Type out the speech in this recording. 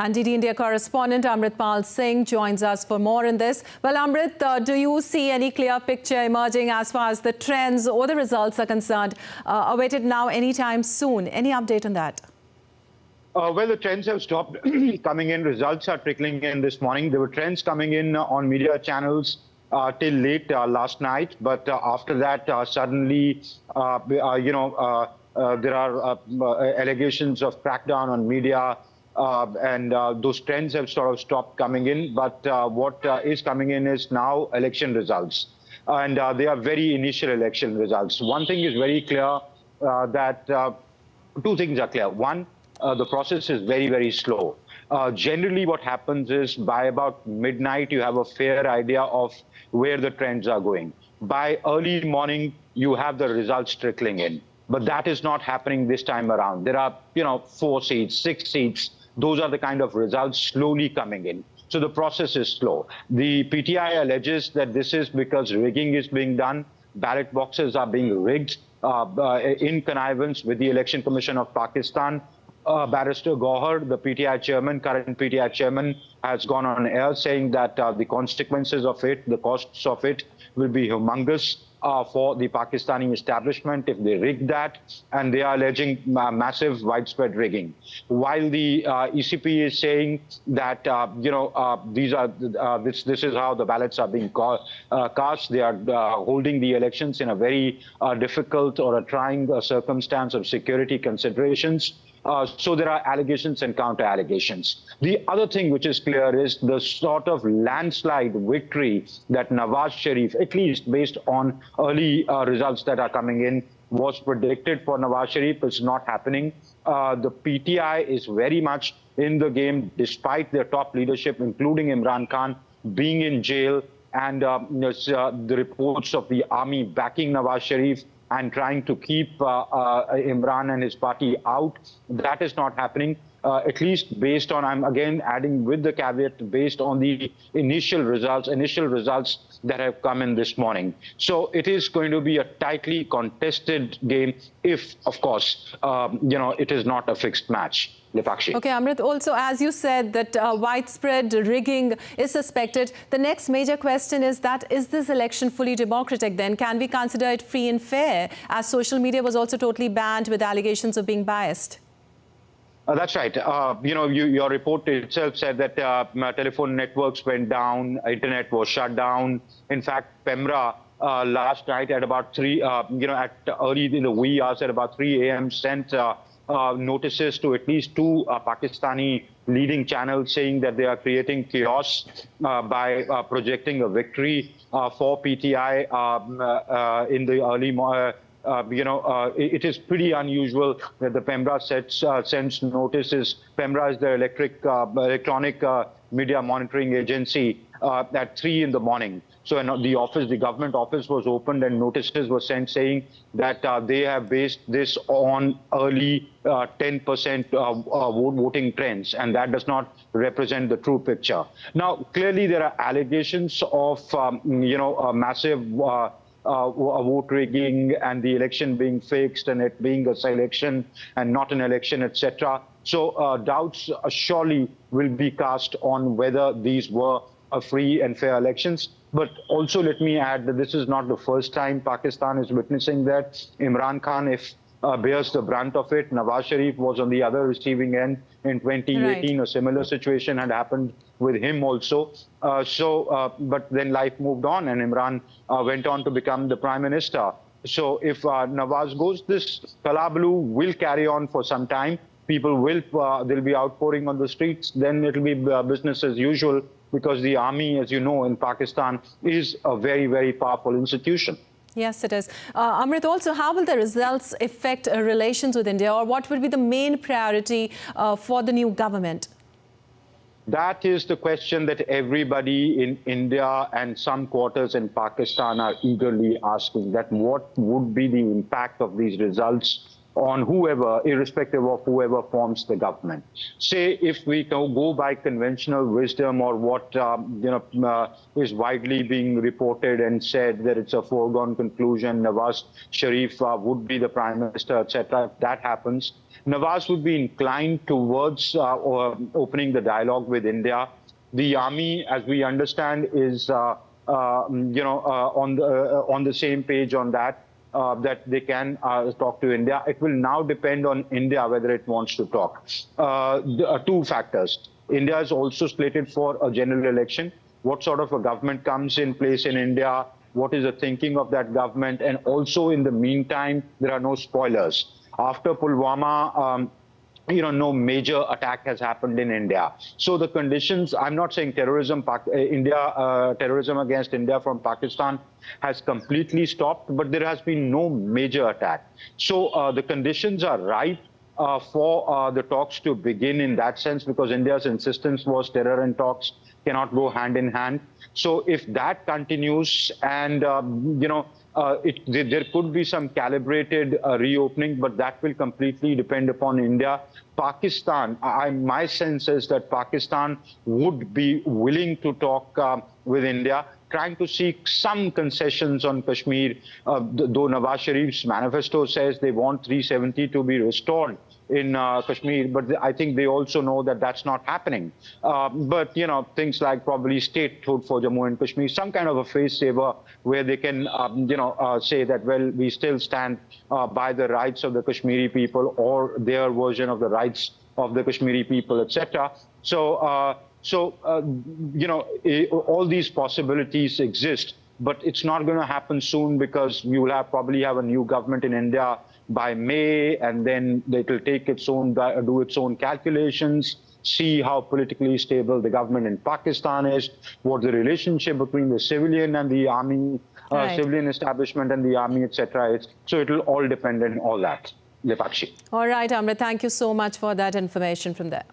And DD India correspondent Amritpal Singh joins us for more in this. Well, Amrit, do you see any clear picture emerging as far as the trends or the results are concerned, awaited now anytime soon? Any update on that? Well, the trends have stopped coming in. Results are trickling in this morning. There were trends coming in on media channels till late last night. But after that, suddenly, there are allegations of crackdown on media. And those trends have sort of stopped coming in. But what is coming in is now election results. And they are very initial election results. One thing is very clear that two things are clear. One, the process is very, very slow. Generally, what happens is by about midnight, you have a fair idea of where the trends are going. By early morning, you have the results trickling in. But that is not happening this time around. There are, 4 seats, 6 seats. Those are the kind of results slowly coming in. So the process is slow. The PTI alleges that this is because rigging is being done. Ballot boxes are being rigged in connivance with the Election Commission of Pakistan. Barrister Gohar, the PTI chairman, current PTI chairman, has gone on air saying that the consequences of it, the costs of it, will be humongous for the Pakistani establishment if they rig that, and they are alleging massive widespread rigging. While the ECP is saying that this is how the ballots are being cast, they are holding the elections in a very difficult or a trying circumstance of security considerations. So there are allegations and counter-allegations. The other thing which is clear is the sort of landslide victory that Nawaz Sharif, at least based on early results that are coming in, was predicted for Nawaz Sharif is not happening. The PTI is very much in the game despite their top leadership, including Imran Khan, being in jail, and the reports of the army backing Nawaz Sharif and trying to keep Imran and his party out. That is not happening, at least based on, I'm again adding with the caveat, based on the initial results that have come in this morning. So it is going to be a tightly contested game if, of course, it is not a fixed match. Lipakshi. Okay, Amrit, also, as you said, that widespread rigging is suspected. The next major question is that, is this election fully democratic then? Can we consider it free and fair, as social media was also totally banned with allegations of being biased? That's right. Your report itself said that telephone networks went down, internet was shut down. In fact, Pemra last night at about 3, at early in the wee hours at about 3 a.m. sent notices to at least 2 Pakistani leading channels saying that they are creating chaos by projecting a victory for PTI in the early morning. It is pretty unusual that the Pemra sends notices. Pemra is the electronic media monitoring agency at 3 in the morning. So the government office was opened and notices were sent saying that they have based this on early 10% voting trends, and that does not represent the true picture. Now, clearly there are allegations of massive vote rigging and the election being fixed and it being a selection and not an election, etc. So doubts surely will be cast on whether these were free and fair elections. But also let me add that this is not the first time Pakistan is witnessing that. Imran Khan, bears the brunt of it. Nawaz Sharif was on the other receiving end in 2018. Right. A similar situation had happened with him also. But then life moved on and Imran went on to become the prime minister. So if Nawaz goes, this kalabaloo will carry on for some time. People will, they'll be outpouring on the streets. Then it'll be business as usual, because the army, as you know, in Pakistan is a very, very powerful institution. Yes, it is. Amrit, also, how will the results affect relations with India, or what will be the main priority for the new government? That is the question that everybody in India and some quarters in Pakistan are eagerly asking, that what would be the impact of these results on whoever, irrespective of whoever forms the government. Say if we go by conventional wisdom or what is widely being reported and said that it's a foregone conclusion, Nawaz Sharif would be the prime minister, etc. If that happens, Nawaz would be inclined towards opening the dialogue with India. The army, as we understand, is on the same page on that. That they can talk to India. It will now depend on India whether it wants to talk. Two factors. India is also slated for a general election. What sort of a government comes in place in India? What is the thinking of that government? And also, in the meantime, there are no spoilers. After Pulwama, no major attack has happened in India. So the conditions, I'm not saying terrorism against India from Pakistan has completely stopped, but there has been no major attack. So the conditions are right for the talks to begin in that sense, because India's insistence was terror and talks cannot go hand in hand. So if that continues and, there could be some calibrated reopening, but that will completely depend upon India. Pakistan, my sense is that Pakistan would be willing to talk with India, trying to seek some concessions on Kashmir, though Nawaz Sharif's manifesto says they want 370 to be restored in Kashmir, but I think they also know that that's not happening. But, things like probably statehood for Jammu and Kashmir, some kind of a face saver where they can, say that, well, we still stand by the rights of the Kashmiri people or their version of the rights of the Kashmiri people, etc. So, all these possibilities exist, but it's not going to happen soon because you will probably have a new government in India by May, and then it will take its own, do its own calculations, see how politically stable the government in Pakistan is, what the relationship between the civilian and the army, civilian establishment and the army, etc. is. So it will all depend on all that. Dipakshi. All right, Amrit, thank you so much for that information from there.